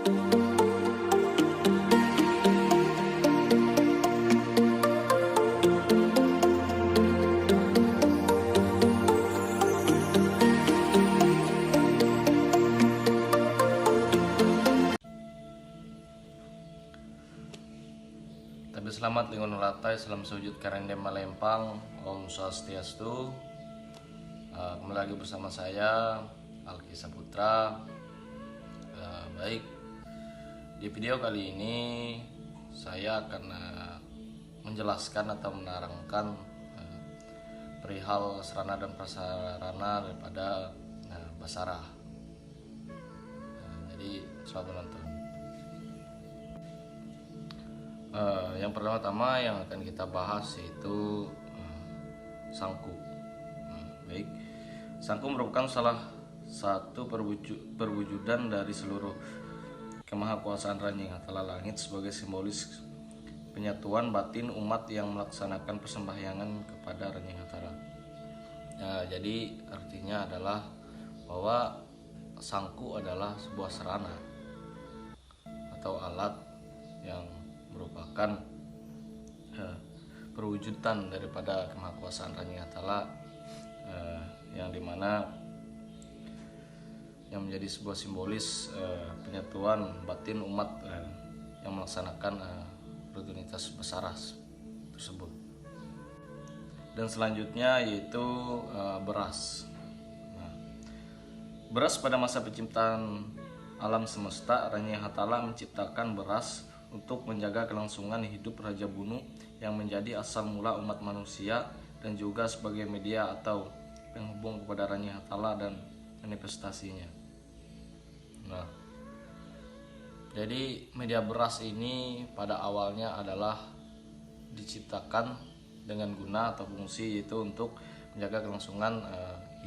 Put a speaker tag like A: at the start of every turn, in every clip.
A: Tapi selamat dengan latai, salam sujud karendem malempang, Om Swastiastu. Kembali lagi bersama saya Alki Saputra. Baik, di video kali ini saya akan menjelaskan atau menerangkan perihal sarana dan prasarana daripada Basarah. Jadi selamat menonton. Yang pertama-tama yang akan kita bahas yaitu Sangku. Baik, Sangku merupakan salah satu perwujudan dari seluruh kemahakuasaan Ranjing Hatala Langit sebagai simbolis penyatuan batin umat yang melaksanakan persembahyangan kepada Ranjing Hatala. Jadi artinya adalah bahwa Sangku adalah sebuah sarana atau alat yang merupakan perwujudan daripada kemahakuasaan Ranjing Hatala, yang dimana yang menjadi sebuah simbolis penyatuan batin umat yang melaksanakan rutinitas Basarah tersebut. Dan selanjutnya yaitu beras. Beras pada masa penciptaan alam semesta, Ranjing Hatala menciptakan beras untuk menjaga kelangsungan hidup Raja Bunu yang menjadi asal mula umat manusia dan juga sebagai media atau penghubung kepada Ranjing Hatala dan manifestasinya. Jadi media beras ini pada awalnya adalah diciptakan dengan guna atau fungsi yaitu untuk menjaga kelangsungan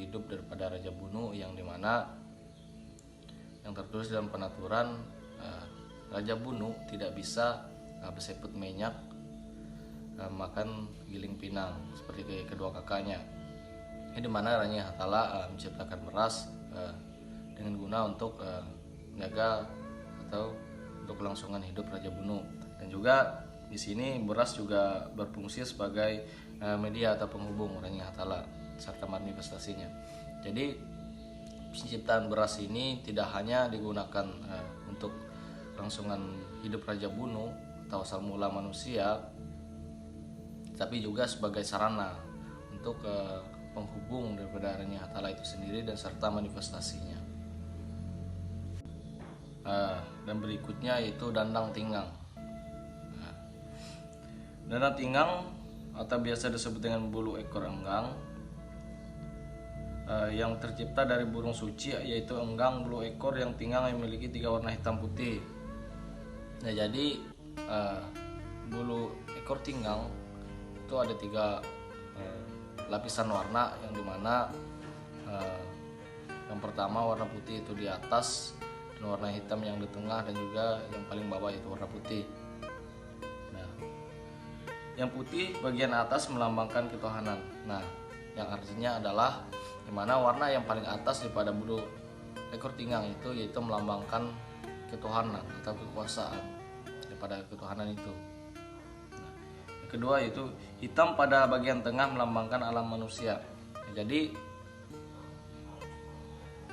A: hidup daripada Raja Bunu, yang dimana yang tertulis dalam penaturan Raja Bunu tidak bisa berseput minyak, makan giling pinang seperti kedua kakaknya. Ini dimana Ranjing Hatala menciptakan beras dengan guna untuk menjaga atau untuk kelangsungan hidup Raja Bunu. Dan juga di sini beras juga berfungsi sebagai media atau penghubung Ranjing Hatala serta manifestasinya. Jadi penciptaan beras ini tidak hanya digunakan untuk kelangsungan hidup Raja Bunu atau asal mula manusia, tapi juga sebagai sarana untuk penghubung daripada Ranjing Hatala itu sendiri dan serta manifestasinya. Dan berikutnya yaitu Dandang Tinggang. Dandang Tinggang atau biasa disebut dengan bulu ekor enggang, yang tercipta dari burung suci, yaitu enggang bulu ekor yang tinggang yang memiliki 3 warna hitam putih. Jadi bulu ekor tinggang itu ada 3 lapisan warna, yang dimana yang pertama warna putih itu di atas, dan warna hitam yang di tengah, dan juga yang paling bawah itu warna putih. Yang putih bagian atas melambangkan ketuhanan. Yang artinya adalah dimana warna yang paling atas daripada bulu ekor tinggang itu yaitu melambangkan ketuhanan atau kekuasaan daripada ketuhanan itu. Yang kedua yaitu hitam pada bagian tengah melambangkan alam manusia. Jadi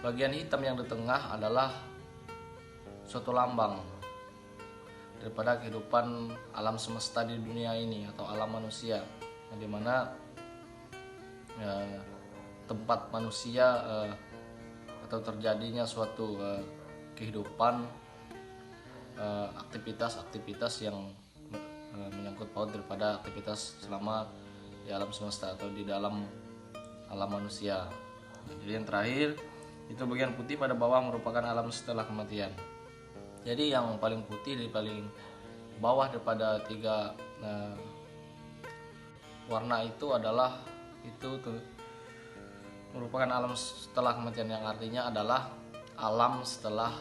A: bagian hitam yang di tengah adalah suatu lambang daripada kehidupan alam semesta di dunia ini atau alam manusia, yang dimana tempat manusia atau terjadinya suatu kehidupan, aktivitas-aktivitas yang menyangkut paut daripada aktivitas selama di alam semesta atau di dalam alam manusia. Jadi yang terakhir itu bagian putih pada bawah merupakan alam setelah kematian. Jadi yang paling putih di paling bawah daripada 3 warna itu adalah merupakan alam setelah kematian, yang artinya adalah alam setelah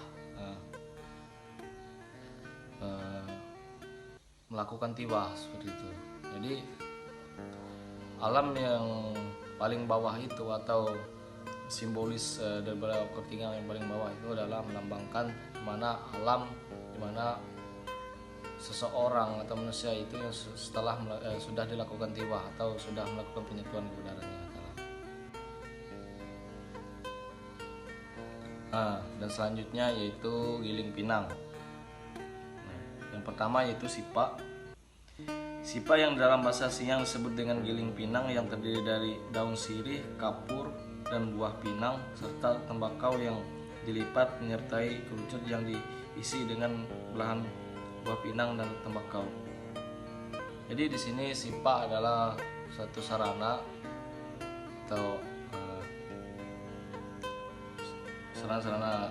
A: melakukan tibah seperti itu. Jadi alam yang paling bawah itu atau simbolis daripada ketinggian yang paling bawah itu adalah melambangkan dimana alam, dimana seseorang atau manusia itu yang setelah sudah dilakukan tiwah atau sudah melakukan penyentuhan kebenaran yang Allah. Dan selanjutnya yaitu giling pinang. Yang pertama yaitu sipa. Sipa yang dalam bahasa Siang disebut dengan giling pinang yang terdiri dari daun sirih, kapur, dan buah pinang serta tembakau yang dilipat menyertai kerucut yang diisi dengan belahan buah pinang dan tembakau. Jadi di sini sipa adalah satu sarana atau sarana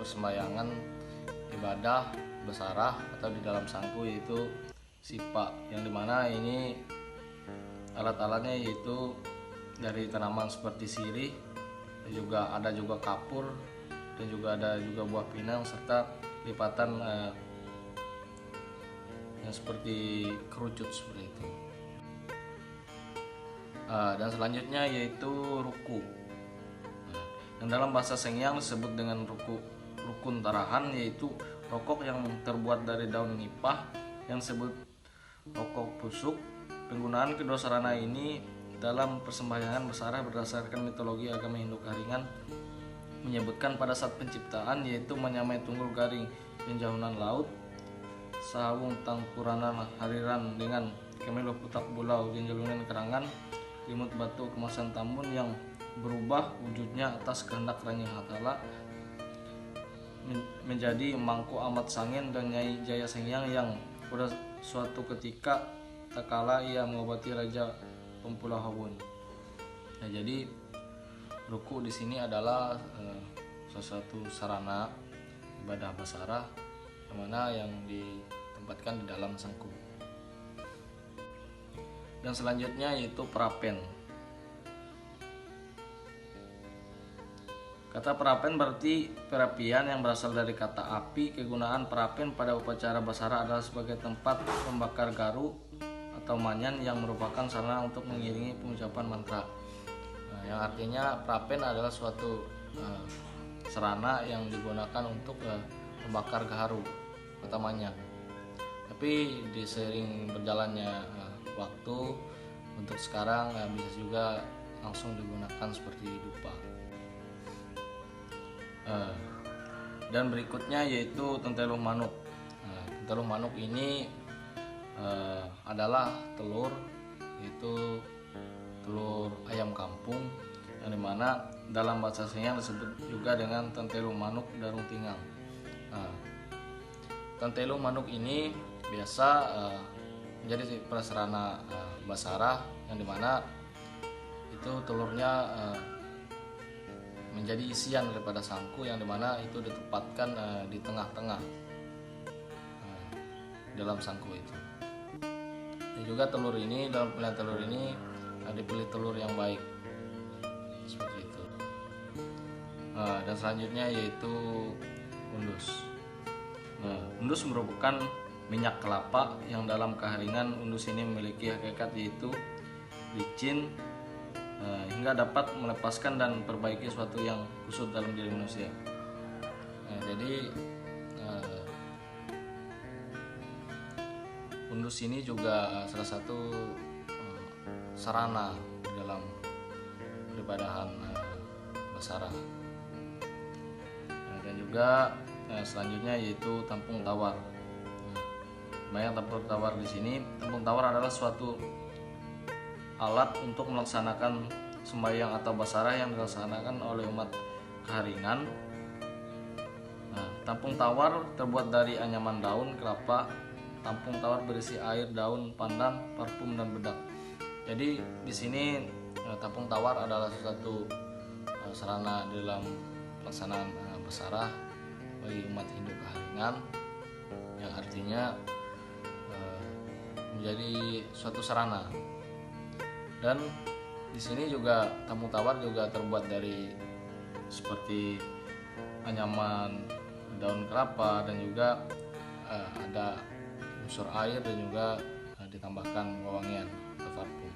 A: persembahyangan ibadah basarah atau di dalam sangku, yaitu sipa, yang dimana ini alat-alatnya yaitu dari tanaman seperti sirih, ada juga kapur, dan juga ada juga buah pinang serta lipatan yang seperti kerucut seperti itu. Dan selanjutnya yaitu ruku. Yang dalam bahasa Sengyang disebut dengan rukun tarahan, yaitu rokok yang terbuat dari daun nipah yang disebut rokok pusuk. Penggunaan kedua sarana ini dalam persembahyangan basarah berdasarkan mitologi agama Hindu Karingan menyebutkan pada saat penciptaan, yaitu menyamai tunggul garing penjauhan laut, sawung tangkuranan hariran dengan kemelo putak bulau jenjelungan kerangan, limut batu kemasan tambun yang berubah wujudnya atas kehendak Ranyang Hatala menjadi mangku amat sangin dan Nyai Jaya Sengyang yang pada suatu ketika tak kala ia mengobati Raja Pempulau Hawun. Nah, jadi ruku di sini adalah salah satu sarana ibadah basarah yang mana yang ditempatkan di dalam sangku. Dan selanjutnya yaitu perapen. Kata perapen berarti perapian yang berasal dari kata api. Kegunaan perapen pada upacara basarah adalah sebagai tempat membakar garu atau manyan yang merupakan sarana untuk mengiringi pengucapan mantra. Yang artinya perapen adalah suatu sarana yang digunakan untuk membakar gaharu atau manyan. Tapi di seiring berjalannya waktu, untuk sekarang bisa juga langsung digunakan seperti dupa. Dan berikutnya yaitu tenteluh manuk. Tenteluh manuk ini adalah telur, yaitu telur ayam kampung, yang dimana dalam bahasa Sengyang disebut juga dengan tenteluh manuk darung tinggang. Tenteluh manuk ini biasa menjadi prasarana basarah, yang dimana itu telurnya menjadi isian daripada sangku, yang dimana itu ditempatkan di tengah-tengah dalam sangku itu. Dan juga telur ini, dalam pilihan telur ini dipilih telur yang baik seperti itu. Dan selanjutnya yaitu undus. Undus merupakan minyak kelapa yang dalam keharingan undus ini memiliki hakikat yaitu licin hingga dapat melepaskan dan perbaiki sesuatu yang kusut dalam diri manusia. Jadi undus ini juga salah satu sarana dalam peribadahan basarah. Dan juga selanjutnya yaitu tampung tawar. Banyak tampung tawar di sini. Tampung tawar adalah suatu alat untuk melaksanakan sembahyang atau basarah yang dilaksanakan oleh umat keharingan. Tampung tawar terbuat dari anyaman daun kelapa. Tampung tawar berisi air, daun pandan, parfum dan bedak. Jadi di sini tampung tawar adalah satu sarana dalam pelaksanaan basarah bagi umat Hindu keharingan, yang artinya menjadi suatu sarana. Dan di sini juga tampung tawar juga terbuat dari seperti anyaman daun kelapa, dan juga ada unsur air, dan juga ditambahkan wewangian atau parfum.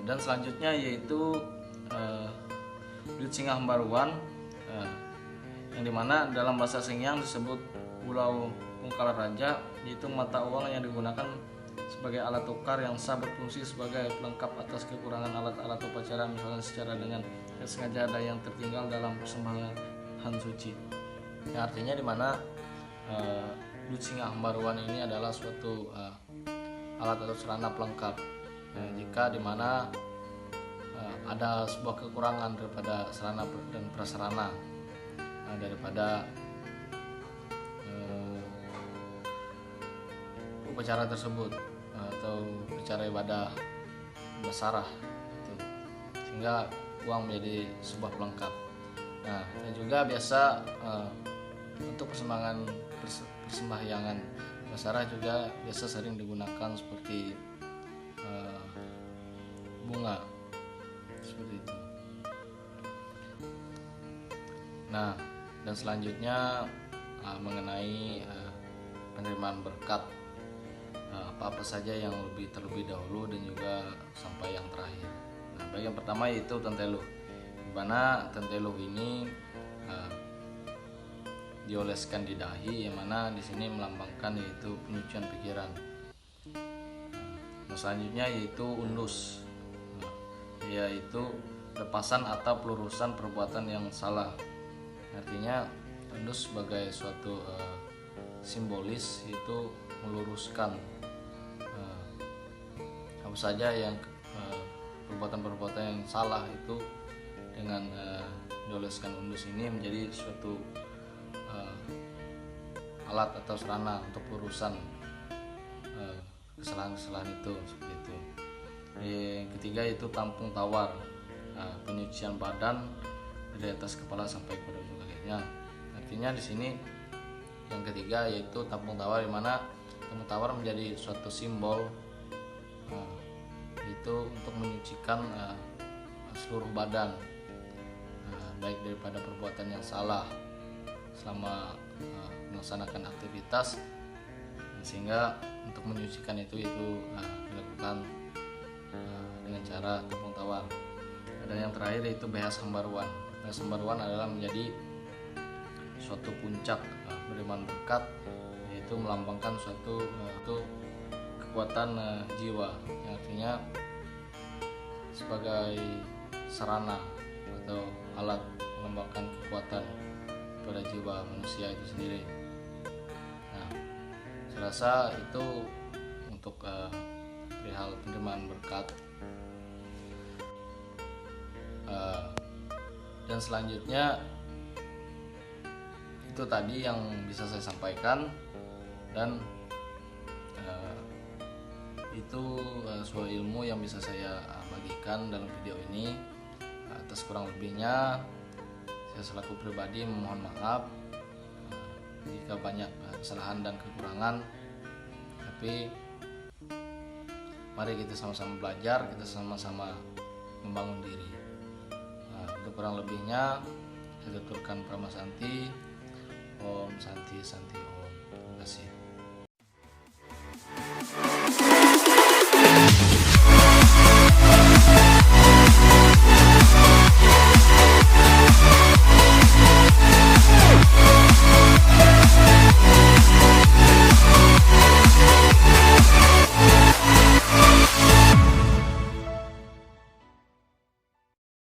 A: Dan selanjutnya yaitu duit singa Hambaruan, yang dimana dalam bahasa Sengyang disebut Pulau Pungkala Raja, yaitu mata uang yang digunakan sebagai alat tukar yang sah, berfungsi sebagai pelengkap atas kekurangan alat-alat upacara, misalnya secara dengan sengaja ada yang tertinggal dalam persembahan suci. Yang artinya dimana duit singa Hambaruan ini adalah suatu alat atau sarana pelengkap jika dimana ada sebuah kekurangan daripada sarana dan prasarana daripada upacara tersebut atau upacara ibadah basarah itu, sehingga uang menjadi sebuah pelengkap. Nah, dan juga biasa untuk persembahyangan basarah juga biasa sering digunakan seperti bunga seperti itu. Nah, dan selanjutnya mengenai penerimaan berkat, apa-apa saja yang terlebih dahulu dan juga sampai yang terakhir. Nah, bagian pertama yaitu tenteluh, di mana tenteluh ini dioleskan di dahi, yang mana di sini melambangkan yaitu penyucian pikiran. Nah, selanjutnya yaitu undus, yaitu lepasan atau pelurusan perbuatan yang salah. Artinya undus sebagai suatu simbolis, yaitu meluruskan apa saja yang perbuatan-perbuatan yang salah itu dengan dioleskan undus ini menjadi suatu alat atau sarana untuk pelurusan kesalahan-kesalahan itu, seperti itu. Yang ketiga itu tampung tawar, penyucian badan dari atas kepala sampai ke ujung kakinya. Artinya di sini yang ketiga yaitu tampung tawar, di mana tampung tawar menjadi suatu simbol itu untuk menyucikan seluruh badan, baik daripada perbuatan yang salah selama melaksanakan aktivitas, sehingga untuk menyucikan itu dilakukan dengan cara tampung tawar. Dan yang terakhir yaitu behas Hambaruan. Behas Hambaruan adalah menjadi suatu puncak penerimaan berkat, yaitu melambangkan suatu kekuatan jiwa, yang artinya sebagai sarana atau alat melambangkan kekuatan pada jiwa manusia itu sendiri. Nah, saya rasa itu untuk perihal penerimaan berkat. Dan selanjutnya itu tadi yang bisa saya sampaikan, dan itu sebuah ilmu yang bisa saya bagikan dalam video ini. Atas kurang lebihnya saya selaku pribadi memohon maaf jika banyak kesalahan dan kekurangan, tapi mari kita sama-sama belajar, kita sama-sama membangun diri. Untuk kurang lebihnya saya tuturkan Prama Santi. Om Santi Santi Om. Terima kasih.